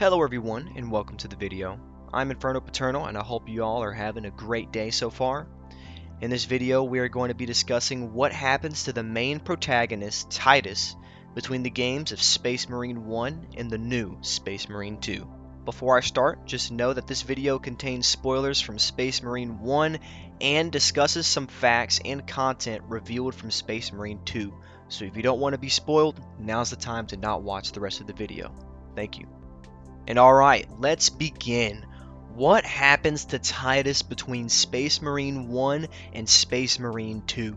Hello everyone and welcome to the video. I'm Inferno Paternal and I hope you all are having a great day so far. In this video we are going to be discussing what happens to the main protagonist, Titus, between the games of Space Marine 1 and the new Space Marine 2. Before I start, just know that this video contains spoilers from Space Marine 1 and discusses some facts and content revealed from Space Marine 2. So if you don't want to be spoiled, now's the time to not watch the rest of the video. Thank you. And alright, let's begin. What happens to Titus between Space Marine 1 and Space Marine 2?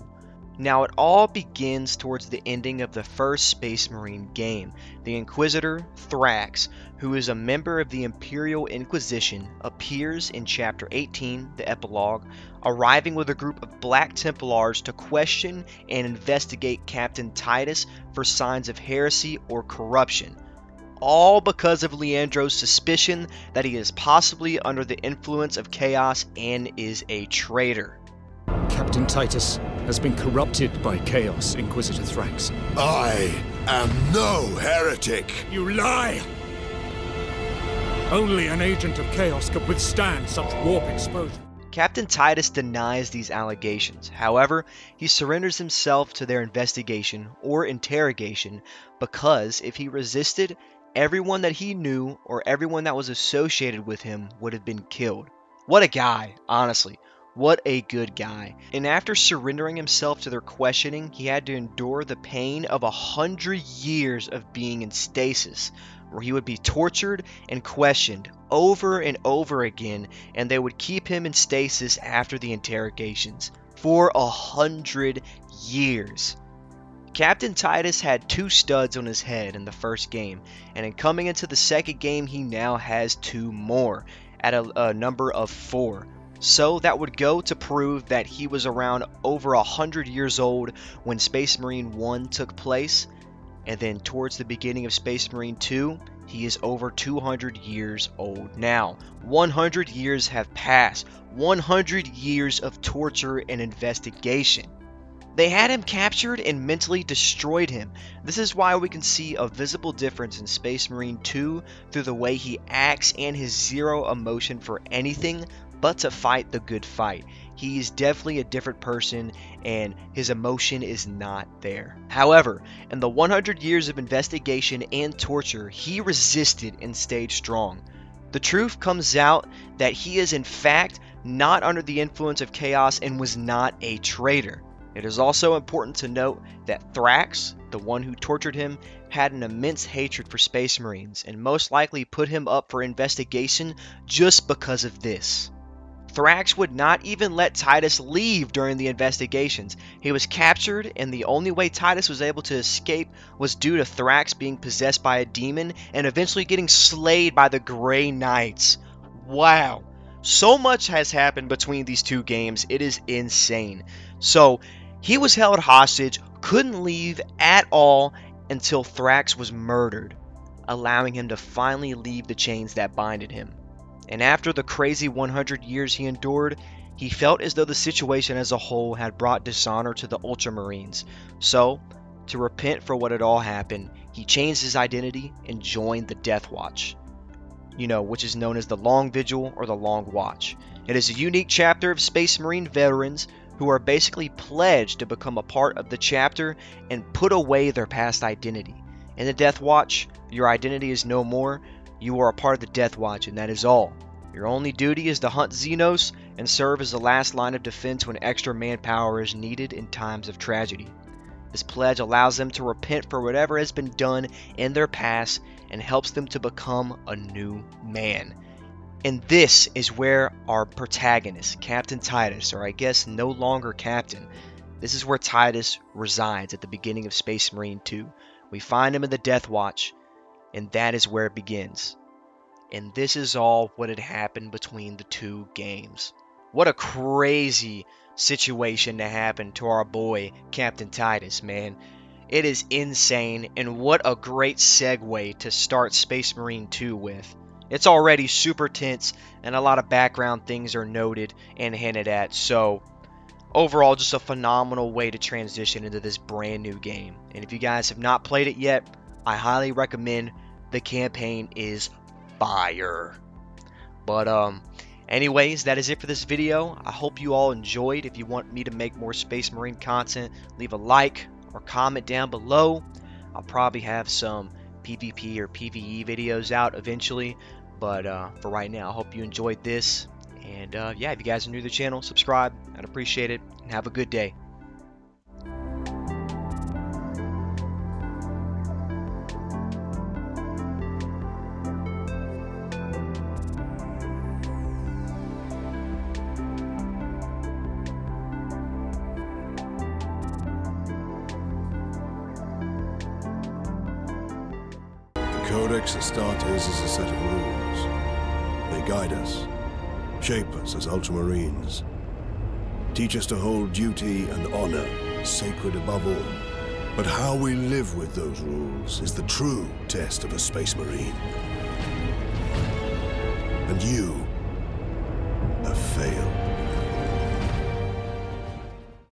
Now it all begins towards the ending of the first Space Marine game. The Inquisitor Thrax, who is a member of the Imperial Inquisition, appears in Chapter 18, the epilogue, arriving with a group of Black Templars to question and investigate Captain Titus for signs of heresy or corruption. All because of Leandro's suspicion that he is possibly under the influence of chaos and is a traitor. Captain Titus has been corrupted by chaos, Inquisitor Thrax. I am no heretic! You lie! Only an agent of chaos could withstand such warp exposure. Captain Titus denies these allegations. However, he surrenders himself to their investigation or interrogation because if he resisted, everyone that he knew or everyone that was associated with him would have been killed. What a guy, honestly. What a good guy. And after surrendering himself to their questioning, he had to endure the pain of 100 years of being in stasis, where he would be tortured and questioned over and over again, and they would keep him in stasis after the interrogations for 100 years. Captain Titus had 2 studs on his head in the first game, and in coming into the second game he now has 2 more, at a number of 4. So that would go to prove that he was around over 100 years old when Space Marine 1 took place, and then towards the beginning of Space Marine 2, he is over 200 years old now. 100 years have passed. 100 years of torture and investigation. They had him captured and mentally destroyed him. This is why we can see a visible difference in Space Marine 2 through the way he acts and his zero emotion for anything but to fight the good fight. He is definitely a different person and his emotion is not there. However, in the 100 years of investigation and torture, he resisted and stayed strong. The truth comes out that he is in fact not under the influence of chaos and was not a traitor. It is also important to note that Thrax, the one who tortured him, had an immense hatred for Space Marines and most likely put him up for investigation just because of this. Thrax would not even let Titus leave during the investigations. He was captured, and the only way Titus was able to escape was due to Thrax being possessed by a demon and eventually getting slayed by the Grey Knights. Wow. So much has happened between these 2 games, it is insane. So, he was held hostage, couldn't leave at all until Thrax was murdered, allowing him to finally leave the chains that binded him. And after the crazy 100 years he endured, he felt as though the situation as a whole had brought dishonor to the Ultramarines. So, to repent for what had all happened, he changed his identity and joined the Deathwatch, which is known as the Long Vigil or the Long Watch. It is a unique chapter of Space Marine veterans who are basically pledged to become a part of the chapter and put away their past identity. In the Deathwatch, your identity is no more. You are a part of the Deathwatch, and that is all. Your only duty is to hunt Xenos and serve as the last line of defense when extra manpower is needed in times of tragedy. This pledge allows them to repent for whatever has been done in their past and helps them to become a new man. And this is where our protagonist, Captain Titus, or I guess no longer Captain, this is where Titus resides at the beginning of Space Marine 2. We find him in the Deathwatch, and that is where it begins. And this is all what had happened between the 2 games. What a crazy situation to happen to our boy, Captain Titus, man. It is insane, and what a great segue to start Space Marine 2 with. It's already super tense, and a lot of background things are noted and hinted at, so overall just a phenomenal way to transition into this brand new game. And if you guys have not played it yet, I highly recommend. The campaign is fire. But anyways, that is it for this video. I hope you all enjoyed. If you want me to make more Space Marine content, leave a like or comment down below. I'll probably have some PvP or PvE videos out eventually, but for right now, I hope you enjoyed this. And yeah, if you guys are new to the channel, subscribe. I'd appreciate it, and have a good day. Codex Astartes is a set of rules. They guide us, shape us as Ultramarines, teach us to hold duty and honor sacred above all. But how we live with those rules is the true test of a Space Marine. And you